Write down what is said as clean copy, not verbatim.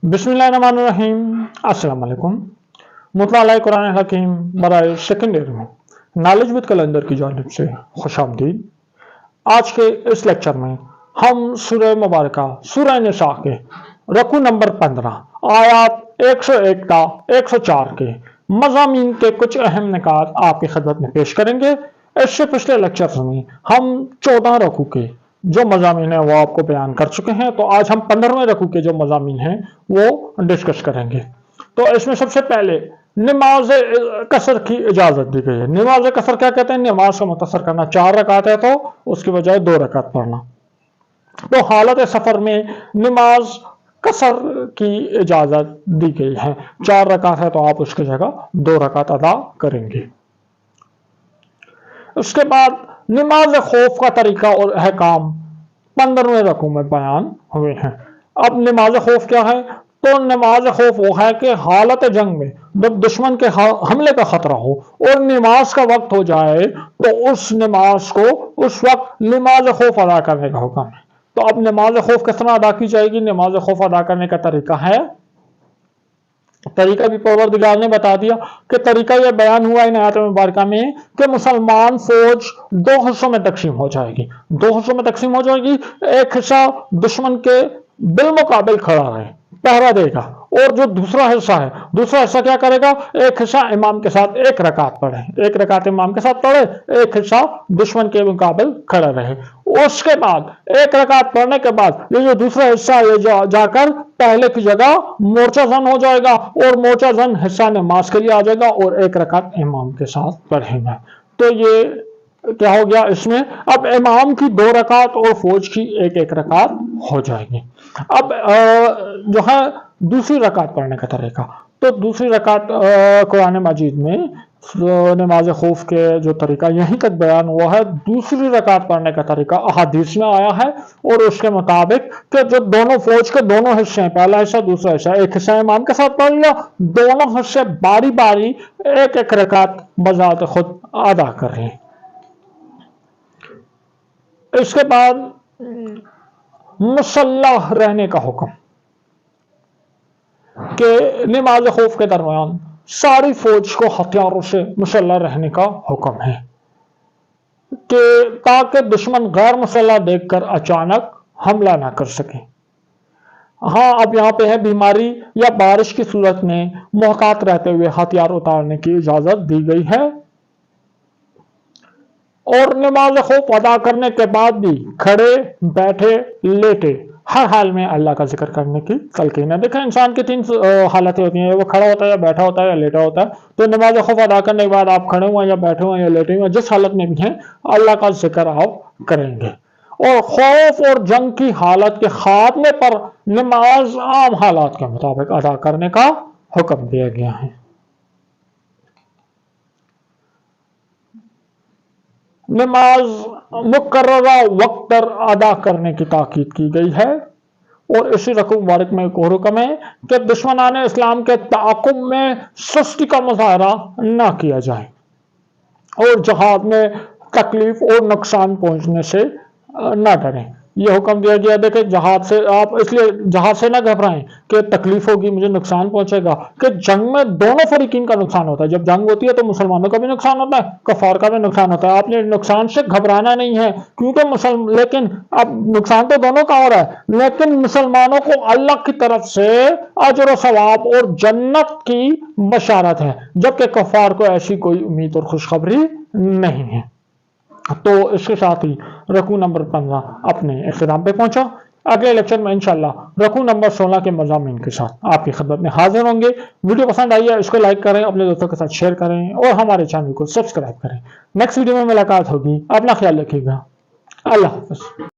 बिस्मिल्लाहिर्रहमानिर्रहीम। अस्सलाम वालेकुम। मुतला कुरान हकीम बराए सेकेंड ईयर में नॉलेज विद कैलेंडर की जानिब से खुशामदीद। आज के इस लेक्चर में हम सूरह मुबारका सूरह निसा के रकू नंबर 15 आयात 101 का 104 के मज़ामीन के कुछ अहम निकात आपकी खिदमत में पेश करेंगे। इससे पिछले लेक्चर में हम 14 रकू के जो मज़ामीन है वो आपको बयान कर चुके हैं, तो आज हम 15वें रकू के जो मज़ामीन हैं वो डिस्कस करेंगे। तो इसमें सबसे पहले नमाज कसर की इजाज़त दी गई है। नमाज कसर क्या कहते हैं? नमाज को मुख्तसर करना। 4 रकात है तो उसकी बजाय 2 रकात पढ़ना। तो हालत सफ़र में नमाज कसर की इजाज़त दी गई है। 4 रकात है तो आप उसकी जगह 2 रकात अदा करेंगे। उसके बाद नमाज खौफ का तरीका और अहकाम 15वें रकू में बयान हुए हैं। अब नमाज खौफ क्या है? तो नमाज खौफ वो है कि हालत जंग में जब दुश्मन के हमले का खतरा हो और नमाज का वक्त हो जाए तो उस नमाज को उस वक्त नमाज खौफ अदा करने का हुक्म है। तो अब नमाज खौफ किस तरह अदा की जाएगी? नमाज खौफ अदा करने का तरीका है, तरीका भी परवरदिगार ने बता दिया कि तरीका यह बयान हुआ इन आयत मुबारका में कि मुसलमान फौज 2 हिस्सों में तकसीम हो जाएगी। 2 हिस्सों में तकसीम हो जाएगी। एक हिस्सा दुश्मन के बिलमुकाबिल खड़ा रहे, पहरा देगा, और जो दूसरा हिस्सा है, दूसरा हिस्सा क्या करेगा? एक हिस्सा इमाम के साथ 1 रकात पढ़े, 1 रकात इमाम के साथ पढ़े, एक हिस्सा दुश्मन के मुकाबिल खड़ा रहे। उसके बाद 1 रकात पढ़ने के बाद ये जो दूसरा हिस्सा ये जाकर पहले की जगह मोर्चा जन हो जाएगा और मोर्चा जन हिस्सा नमाज के लिए आ जाएगा और 1 रकात इमाम के साथ पढ़ेगा। तो ये क्या हो गया? इसमें अब इमाम की 2 रकात और फौज की 1-1 रकात हो जाएगी। अब जो है दूसरी रकात पढ़ने का तरीका, तो दूसरी रकात कुरान मजीद में नमाज खौफ के जो तरीका यहीं तक बयान हुआ है। दूसरी रकात पढ़ने का तरीका अहादीस में आया है और उसके मुताबिक कि जो दोनों फौज के दोनों हिस्से हैं, पहला हिस्सा दूसरा हिस्सा, एक हिस्सा इमाम के साथ पढ़ लिया, दोनों हिस्से बारी बारी 1-1 रकात बजाते खुद अदा कर रहे हैं। इसके बाद मुसल्लाह रहने का हुक्म कि नमाज खौफ के दरमियान सारी फौज को हथियारों से मुसल्लाह रहने का हुक्म है कि ताकि दुश्मन गैर मुसल्लाह देखकर अचानक हमला ना कर सके। हाँ, अब यहाँ पे है बीमारी या बारिश की सूरत में मोहतात रहते हुए हथियार उतारने की इजाजत दी गई है और नमाज खौफ अदा करने के बाद भी खड़े, बैठे, लेटे हर हाल में अल्लाह का जिक्र करने की तलकीन है। देखें, इंसान की 3 हालतें होती हैं, वो खड़ा होता है या बैठा होता है या लेटा होता है। तो नमाज खौफ अदा करने के बाद आप खड़े हुए या बैठे हुए या लेटे हुए, जिस हालत में भी हैं अल्लाह का जिक्र आप करेंगे। और खौफ और जंग की हालत के खात्मे पर नमाज आम हालात के मुताबिक अदा करने का हुक्म दिया गया है। नमाज मुकर्ररा वक्त पर अदा करने की ताकीद की गई है और इसी रकू मुबारक में एक और हुक्म है कि दुश्मनान इस्लाम के ताक़ुब में सुस्ती का मुजाहरा न किया जाए और जहाद में तकलीफ और नुकसान पहुंचने से न डरें। यह हुक्म दिया गया। देखें, जहाद से आप इसलिए जहाद से ना घबराएं कि तकलीफ होगी, मुझे नुकसान पहुंचेगा, कि जंग में दोनों फरीकीन का नुकसान होता है। जब जंग होती है तो मुसलमानों का भी नुकसान होता है, कफार का भी नुकसान होता है। आपने नुकसान से घबराना नहीं है, क्योंकि लेकिन अब नुकसान तो दोनों का हो रहा है, लेकिन मुसलमानों को अल्लाह की तरफ से अजर और सवाब और जन्नत की बशारत है, जबकि कफार को ऐसी कोई उम्मीद और खुशखबरी नहीं है। तो इसके साथ ही रकू नंबर 15 अपने इख्तिताम पे पहुंचा। अगले लेक्चर में इंशाल्लाह रकू नंबर 16 के मज़ामीन के साथ आपकी खिदमत में हाजिर होंगे। वीडियो पसंद आई है इसको लाइक करें, अपने दोस्तों के साथ शेयर करें और हमारे चैनल को सब्सक्राइब करें। नेक्स्ट वीडियो में मुलाकात होगी। अपना ख्याल रखिएगा। अल्लाह हाफ़िज़।